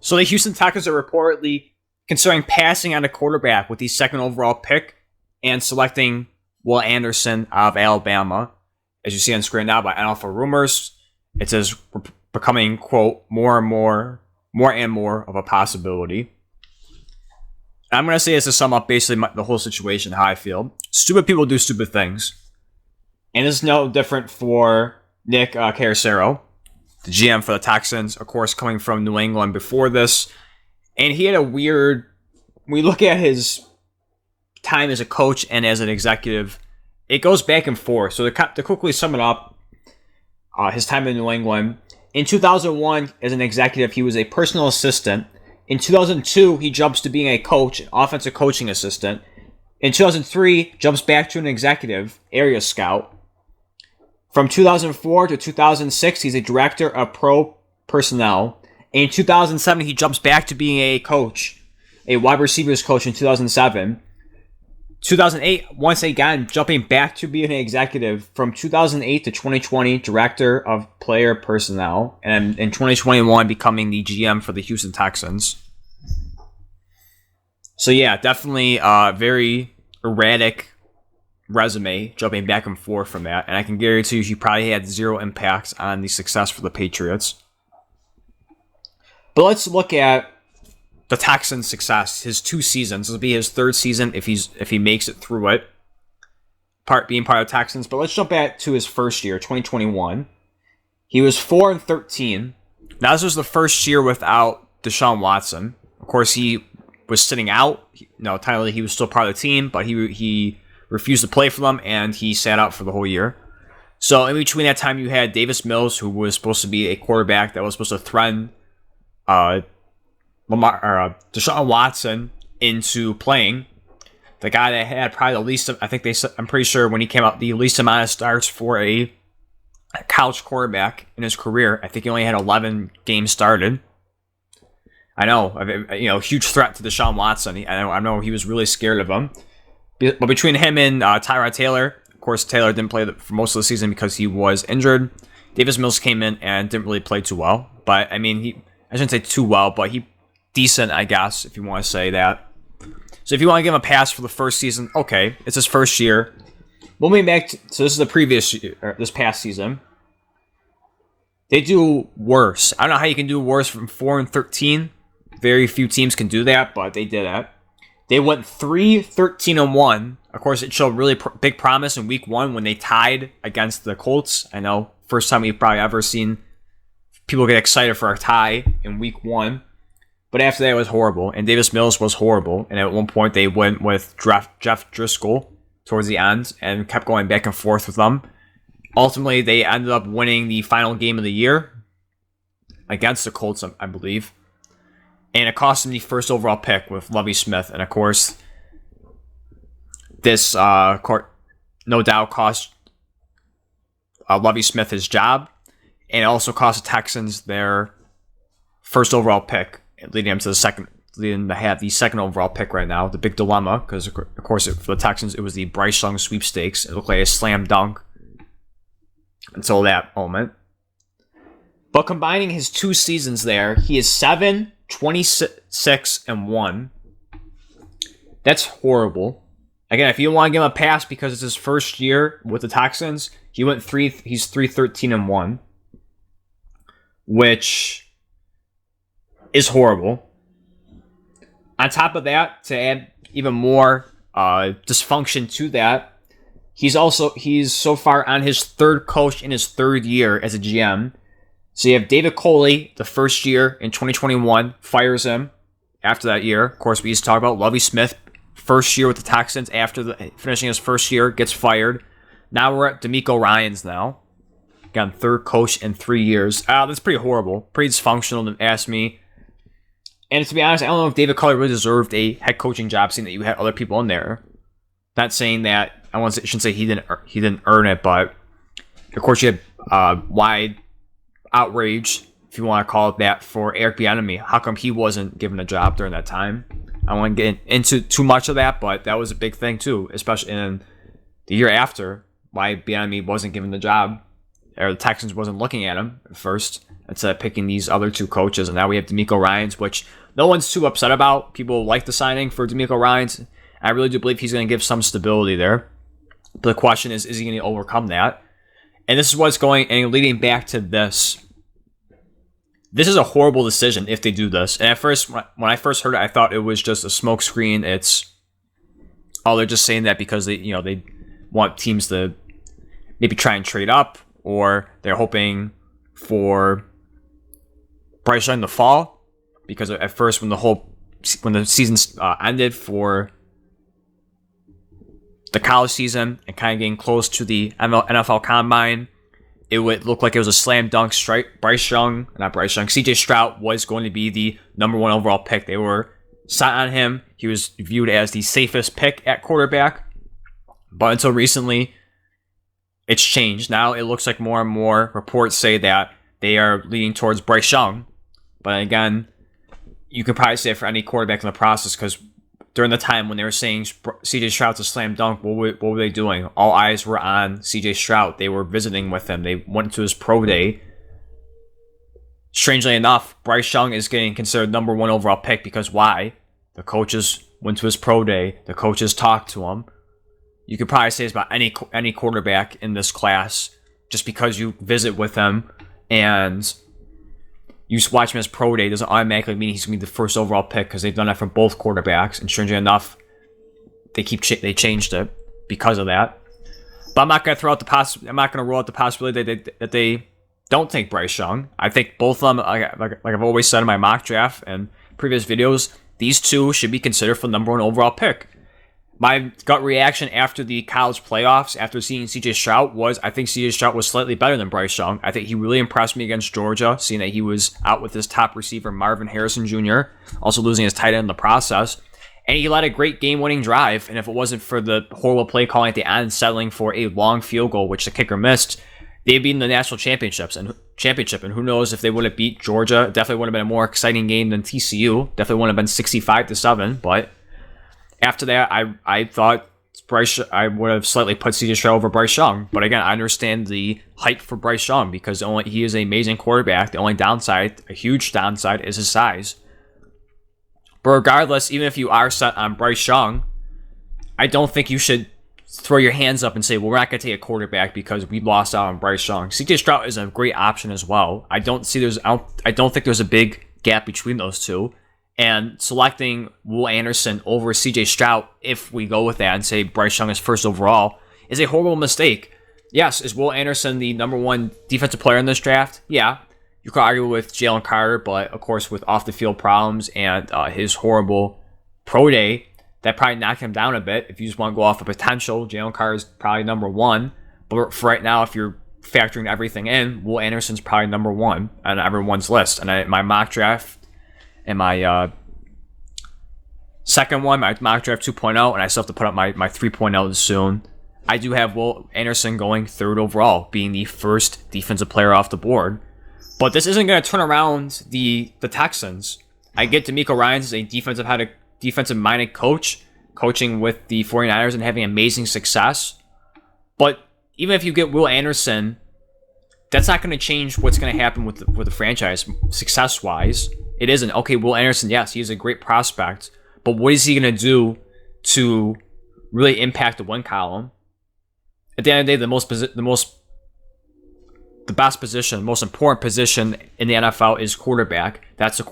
So the Houston Texans are reportedly considering passing on a quarterback with the second overall pick and selecting Will Anderson of Alabama. As you see on screen now by NFL Rumors, it says becoming, quote, more and more of a possibility. I'm going to say this to sum up basically the whole situation, how I feel. Stupid people do stupid things. And it's no different for Nick Caruso, the GM for the Texans, of course, coming from New England before this. And he had a weird... When we look at his time as a coach and as an executive, it goes back and forth. So to quickly sum it up, his time in New England. In 2001, as an executive, he was a personal assistant. In 2002, he jumps to being a coach, an offensive coaching assistant. In 2003, jumps back to an executive, area scout. From 2004 to 2006, he's a director of pro personnel. In 2007, he jumps back to being a coach, a wide receivers coach in 2007. 2008, once again, jumping back to being an executive from 2008 to 2020, director of player personnel, and in 2021, becoming the GM for the Houston Texans. So yeah, definitely a very erratic resume, jumping back and forth from that, and I can guarantee you he probably had zero impact on the success for the Patriots. But let's look at the Texans' success, his 2 seasons. This will be his 3rd season if he makes it through it, being part of the Texans. But let's jump back to his first year, 2021. He was 4-13. Now this was the first year without Deshaun Watson. Of course, he was sitting out. Technically he was still part of the team, but he refused to play for them, and he sat out for the whole year. So in between that time, you had Davis Mills, who was supposed to be a quarterback that was supposed to threaten Deshaun Watson into playing. The guy that had probably the least, I'm pretty sure when he came out, the least amount of starts for a college quarterback in his career. I think he only had 11 games started. I know, huge threat to Deshaun Watson. I know he was really scared of him. But between him and Tyrod Taylor, of course, Taylor didn't play for most of the season because he was injured. Davis Mills came in and didn't really play too well. But, I shouldn't say too well, but decent, I guess, if you want to say that. So if you want to give him a pass for the first season, okay, it's his first year. Moving back so this is the previous year, this past season. They do worse. I don't know how you can do worse from 4-13. Very few teams can do that, but they did it. They went 3-13-1. Of course, it showed really big promise in week 1 when they tied against the Colts. I know, first time we've probably ever seen people get excited for a tie in week 1. But after that, it was horrible. And Davis Mills was horrible. And at one point, they went with Jeff Driscoll towards the end and kept going back and forth with them. Ultimately, they ended up winning the final game of the year against the Colts, I believe. And it cost them the first overall pick with Lovie Smith. And of course, this no doubt cost Lovie Smith his job. And it also cost the Texans their first overall pick, leading them to have the second overall pick right now. The big dilemma, because of course for the Texans it was the Bryce Young sweepstakes. It looked like a slam dunk until that moment. But combining his 2 seasons there, he is 7-26-1. That's horrible. Again, if you want to give him a pass because it's his first year with the Texans, he's 3-13-1, which is horrible. On top of that, to add even more dysfunction to that, he's so far on his 3rd coach in his 3rd year as a GM. So you have David Coley, the first year in 2021, fires him after that year. Of course, we used to talk about Lovie Smith, first year with the Texans, after finishing his first year, gets fired. Now we're at DeMeco Ryans now. Again, 3rd coach in 3 years. That's pretty horrible. Pretty dysfunctional, to ask me. And to be honest, I don't know if David Culley really deserved a head coaching job, seeing that you had other people in there. Not saying that, shouldn't say he didn't earn it, but of course you had wide outrage, if you want to call it that, for Eric Bieniemy. How come he wasn't given a job during that time? I don't want to get into too much of that, but that was a big thing too, especially in the year after, why Bieniemy wasn't given the job. or the Texans wasn't looking at him at first instead of picking these other two coaches. And now we have DeMeco Ryans, which no one's too upset about. People like the signing for DeMeco Ryans. I really do believe he's going to give some stability there. But the question is he going to overcome that? And this is what's going, and leading back to this. This is a horrible decision if they do this. And at first, when I first heard it, I thought it was just a smokescreen. They're just saying that because they want teams to maybe try and trade up, or they're hoping for Bryce Young to fall. Because at first, when the season ended for the college season and kind of getting close to the NFL Combine, it would look like it was a slam dunk strike. CJ Stroud was going to be the number 1 overall pick. They were set on him. He was viewed as the safest pick at quarterback. But until recently, it's changed. Now it looks like more and more reports say that they are leaning towards Bryce Young. But again, you can probably say it for any quarterback in the process, because during the time when they were saying CJ Stroud's a slam dunk, what were they doing? All eyes were on CJ Stroud. They were visiting with him. They went to his pro day. Strangely enough, Bryce Young is getting considered number 1 overall pick because why? The coaches went to his pro day. The coaches talked to him. You could probably say it's about any quarterback in this class. Just because you visit with them and you watch him as pro day doesn't automatically mean he's going to be the first overall pick, because they've done that for both quarterbacks. And strangely enough, they changed it because of that. But I'm not going to I'm not going to rule out the possibility that they don't take Bryce Young. I think both of them, like I've always said in my mock draft and previous videos, these two should be considered for the number 1 overall pick. My gut reaction after the college playoffs, after seeing CJ Stroud, was I think CJ Stroud was slightly better than Bryce Young. I think he really impressed me against Georgia, seeing that he was out with his top receiver, Marvin Harrison Jr., also losing his tight end in the process. And he led a great game-winning drive, and if it wasn't for the horrible play calling at the end, settling for a long field goal, which the kicker missed, they'd be in the national championship. And who knows if they would have beat Georgia. It definitely would have been a more exciting game than TCU. Definitely would have been 65-7, but after that, I thought I would have slightly put CJ Stroud over Bryce Young. But again, I understand the hype for Bryce Young because he is an amazing quarterback. The only downside, a huge downside, is his size. But regardless, even if you are set on Bryce Young, I don't think you should throw your hands up and say, well, we're not going to take a quarterback because we lost out on Bryce Young. CJ Stroud is a great option as well. I don't think there's a big gap between those two. And selecting Will Anderson over CJ Stroud, if we go with that and say Bryce Young is first overall, is a horrible mistake. Yes, is Will Anderson the number 1 defensive player in this draft? Yeah. You could argue with Jalen Carter, but of course with off-the-field problems and his horrible pro day, that probably knocked him down a bit. If you just want to go off of potential, Jalen Carter is probably number 1. But for right now, if you're factoring everything in, Will Anderson's probably number 1 on everyone's list. And my mock draft, and my second one, my mock draft 2.0, and I still have to put up my 3.0 soon. I do have Will Anderson going 3rd overall, being the first defensive player off the board. But this isn't going to turn around the Texans. I get DeMeco Ryans is a defensive-minded coach, coaching with the 49ers and having amazing success. But even if you get Will Anderson, that's not going to change what's going to happen with the franchise success-wise. It isn't. Okay, Will Anderson, yes, he's a great prospect, but what is he going to do to really impact the win column? At the end of the day, the best position, most important position in the NFL is quarterback. That's the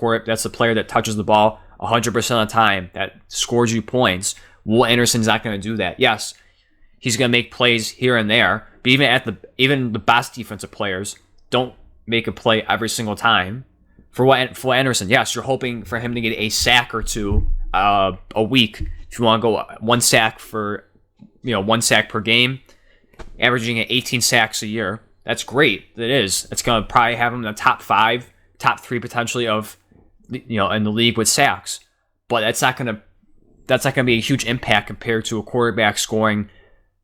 player that touches the ball 100% of the time, that scores you points. Will Anderson's not going to do that. Yes, he's going to make plays here and there, but even the best defensive players don't make a play every single time. For Will Anderson, yes, you're hoping for him to get a sack or two a week. If you want to go 1 sack per game, averaging at 18 sacks a year, that's great. It is. It's going to probably have him in the top 5, top 3 potentially of in the league with sacks. But that's not going to be a huge impact compared to a quarterback scoring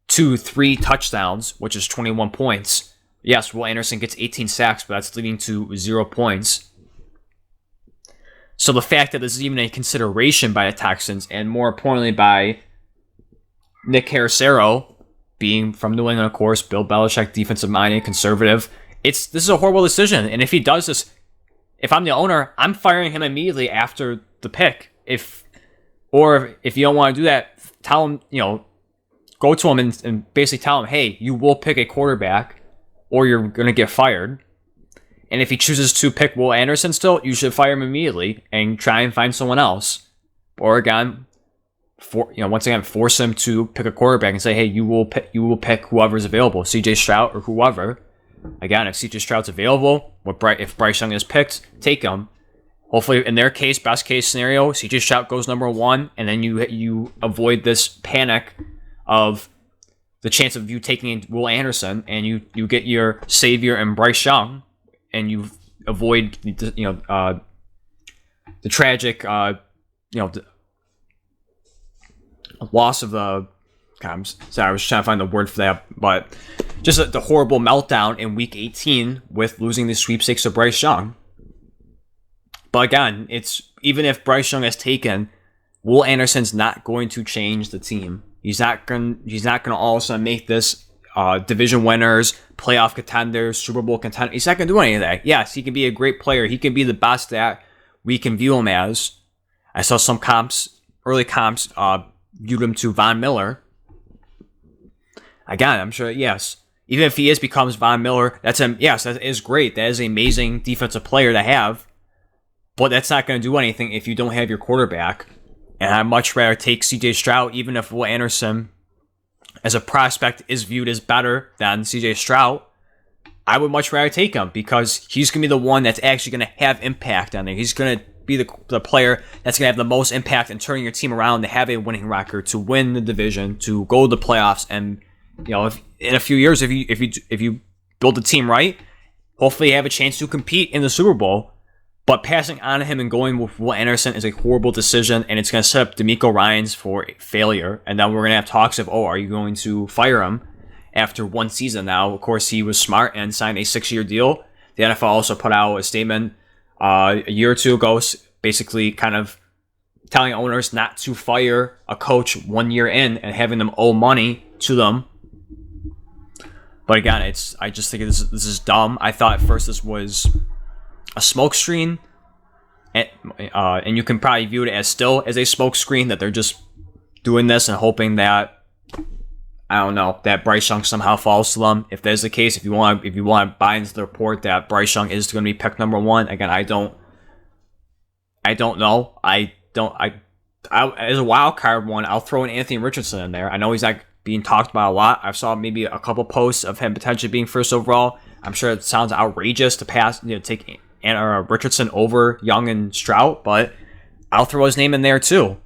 2-3 touchdowns, which is 21 points. Yes, Will Anderson gets 18 sacks, but that's leading to 0 points. So the fact that this is even a consideration by the Texans, and more importantly by Nick Caruso, being from New England, of course, Bill Belichick, defensive-minded, conservative. This is a horrible decision. And if he does this, if I'm the owner, I'm firing him immediately after the pick. If you don't want to do that, tell him, go to him and basically tell him, hey, you will pick a quarterback or you're going to get fired. And if he chooses to pick Will Anderson still, you should fire him immediately and try and find someone else. Or again, once again, force him to pick a quarterback and say, hey, you will pick whoever's available, CJ Stroud or whoever. Again, if CJ Stroud's available, if Bryce Young is picked, take him. Hopefully, in their case, best case scenario, CJ Stroud goes number 1, and then you avoid this panic of the chance of you taking Will Anderson, and you get your savior in Bryce Young, and you avoid the tragic loss of the. I'm sorry, I was trying to find the word for that, but just the horrible meltdown in Week 18 with losing the sweepstakes of Bryce Young. But again, even if Bryce Young is taken, Will Anderson's not going to change the team. He's not going to all of a sudden make this division winners, playoff contenders, Super Bowl contenders. He's not going to do any of that. Yes, he can be a great player. He can be the best that we can view him as. I saw some early comps, viewed him to Von Miller. Again, I'm sure, yes. Even if he becomes Von Miller, that is great. That is an amazing defensive player to have. But that's not going to do anything if you don't have your quarterback. And I'd much rather take CJ Stroud, even if Will Anderson, as a prospect, is viewed as better than CJ Stroud. I would much rather take him because he's going to be the one that's actually going to have impact on there. He's going to be the player that's going to have the most impact in turning your team around to have a winning record, to win the division, to go to the playoffs. And if in a few years, if you build the team right, hopefully you have a chance to compete in the Super Bowl. But passing on him and going with Will Anderson is a horrible decision, and it's going to set up DeMeco Ryans for failure. And then we're going to have talks of, are you going to fire him after one season? Now, of course, he was smart and signed a 6-year deal. The NFL also put out a statement a year or two ago, basically kind of telling owners not to fire a coach 1 year in and having them owe money to them. But again, I just think this is dumb. I thought at first this was a smokescreen, and you can probably view it as still as a smokescreen, that they're just doing this and hoping that, I don't know, that Bryce Young somehow falls to them. If that's the case, if you want to buy into the report that Bryce Young is going to be picked number 1, again, I don't know. As a wild card one, I'll throw in Anthony Richardson in there. I know he's not being talked about a lot. I saw maybe a couple posts of him potentially being first overall. I'm sure it sounds outrageous to take Richardson over Young and Stroud, but I'll throw his name in there too.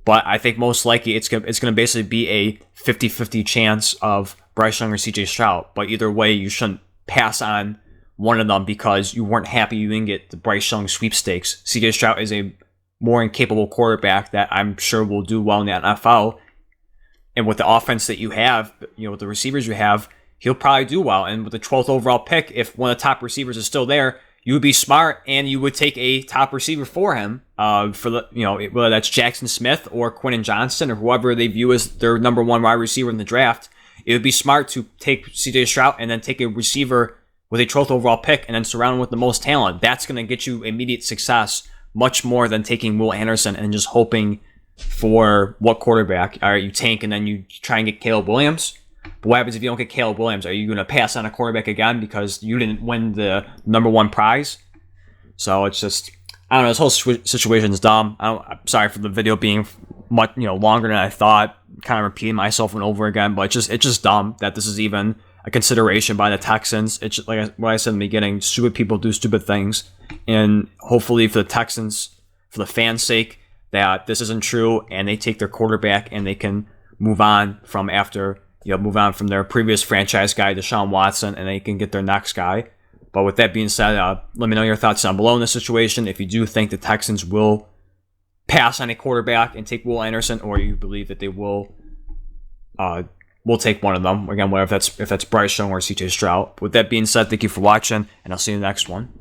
But I think most likely it's going to basically be a 50-50 chance of Bryce Young or CJ Stroud. But either way, you shouldn't pass on one of them because you weren't happy you didn't get the Bryce Young sweepstakes. CJ Stroud is a more incapable quarterback that I'm sure will do well in the NFL. And with the offense that you have, with the receivers you have, he'll probably do well. And with the 12th overall pick, if one of the top receivers is still there, you would be smart and you would take a top receiver for him, whether that's Jackson Smith or Quentin Johnston or whoever they view as their number 1 wide receiver in the draft. It would be smart to take CJ Stroud and then take a receiver with a 12th overall pick and then surround him with the most talent. That's going to get you immediate success much more than taking Will Anderson and just hoping for what quarterback. All right, you tank and then you try and get Caleb Williams. But what happens if you don't get Caleb Williams? Are you going to pass on a quarterback again because you didn't win the number 1 prize? So it's just, I don't know, this whole situation is dumb. I'm sorry for the video being much longer than I thought, kind of repeating myself and over again, but it's just dumb that this is even a consideration by the Texans. It's just, like what I said in the beginning, stupid people do stupid things, and hopefully for the Texans, for the fans' sake, that this isn't true and they take their quarterback and they can move on from their previous franchise guy, Deshaun Watson, and they can get their next guy. But with that being said, let me know your thoughts down below in this situation. If you do think the Texans will pass on a quarterback and take Will Anderson, or you believe that they will take one of them. Again, whether if that's Bryce Young or CJ Stroud. With that being said, thank you for watching, and I'll see you in the next one.